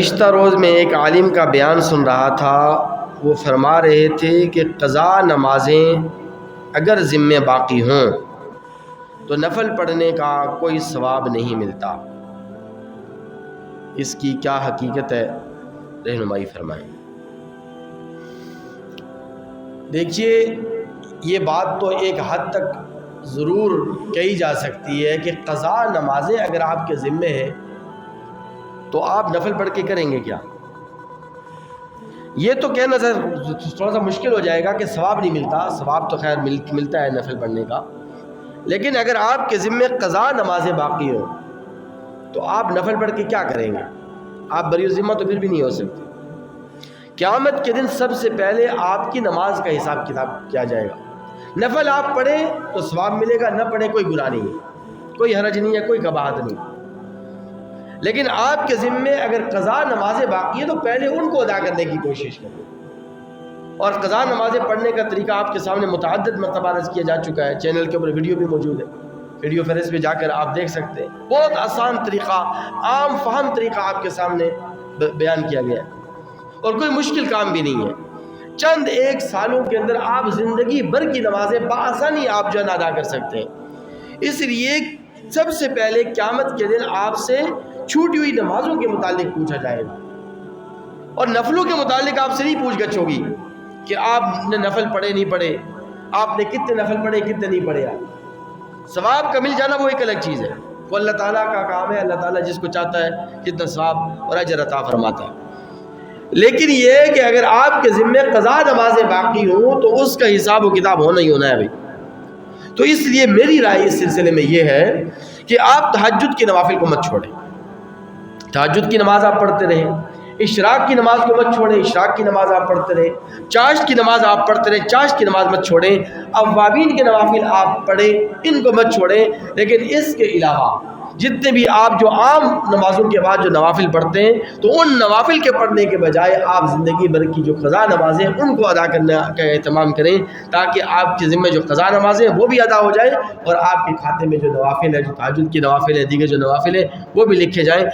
گزشتہ روز میں ایک عالم کا بیان سن رہا تھا، وہ فرما رہے تھے کہ قضا نمازیں اگر ذمے باقی ہوں تو نفل پڑھنے کا کوئی ثواب نہیں ملتا۔ اس کی کیا حقیقت ہے، رہنمائی فرمائیں۔ دیکھیے، یہ بات تو ایک حد تک ضرور کہی جا سکتی ہے کہ قضا نمازیں اگر آپ کے ذمے ہیں تو آپ نفل پڑھ کے کریں گے کیا؟ یہ تو کہنا تھوڑا سا مشکل ہو جائے گا کہ ثواب نہیں ملتا۔ ثواب تو خیر ملتا ہے نفل پڑھنے کا، لیکن اگر آپ کے ذمے قضا نمازیں باقی ہوں تو آپ نفل پڑھ کے کیا کریں گے؟ آپ بری ذمہ تو پھر بھی نہیں ہو سکتے۔ قیامت کے دن سب سے پہلے آپ کی نماز کا حساب کتاب کیا جائے گا۔ نفل آپ پڑھیں تو ثواب ملے گا، نہ پڑھیں کوئی گناہ نہیں ہے، کوئی حرج نہیں ہے، کوئی قباحت نہیں۔ لیکن آپ کے ذمے اگر قضا نمازیں باقی ہیں تو پہلے ان کو ادا کرنے کی کوشش کریں۔ اور قضا نمازیں پڑھنے کا طریقہ آپ کے سامنے متعدد مرتبہ عرض کیا جا چکا ہے، چینل کے اوپر ویڈیو بھی موجود ہے، ویڈیو فہرست پہ جا کر آپ دیکھ سکتے ہیں۔ بہت آسان طریقہ، عام فہم طریقہ آپ کے سامنے بیان کیا گیا ہے، اور کوئی مشکل کام بھی نہیں ہے۔ چند ایک سالوں کے اندر آپ زندگی بھر کی نمازیں بآسانی آپ جو ہے ادا کر سکتے ہیں۔ اس لیے سب سے پہلے قیامت کے دن آپ سے چھوٹی ہوئی نمازوں کے متعلق پوچھا جائے گا، اور نفلوں کے متعلق آپ سے نہیں پوچھ گچھ ہوگی کہ آپ نے نفل پڑھے نہیں پڑھے، آپ نے کتنے نفل پڑھے کتنے نہیں پڑھے۔ ثواب کا مل جانا وہ ایک الگ چیز ہے، وہ اللہ تعالیٰ کا کام ہے، اللہ تعالیٰ جس کو چاہتا ہے کتنا ثواب اور اجر عطا فرماتا ہے۔ لیکن یہ ہے کہ اگر آپ کے ذمے قضا نمازیں باقی ہوں تو اس کا حساب و کتاب ہونا ہی ہونا ہے بھائی۔ تو اس لیے میری رائے اس سلسلے میں یہ ہے کہ آپ تہجد کی نوافل کو مت چھوڑیں۔ تہجد کی نماز آپ پڑھتے رہیں، اشراق کی نماز کو مت چھوڑیں، اشراق کی نماز آپ پڑھتے رہیں، چاشت کی نماز آپ پڑھتے رہیں، چاشت کی نماز مت چھوڑیں، اوابین کے نوافل آپ پڑھیں، ان کو مت چھوڑیں۔ لیکن اس کے علاوہ جتنے بھی آپ جو عام نمازوں کے بعد جو نوافل پڑھتے ہیں تو ان نوافل کے پڑھنے کے بجائے آپ زندگی بھر کی جو قضا نمازیں ان کو ادا کرنے کا اہتمام کریں، تاکہ آپ کے ذمہ جو قضا نمازیں وہ بھی ادا ہو جائیں، اور آپ کے کھاتے میں جو نوافل ہے، جو تہجد کی نوافل ہے، دیگر جو نوافل ہے، وہ بھی لکھے جائیں۔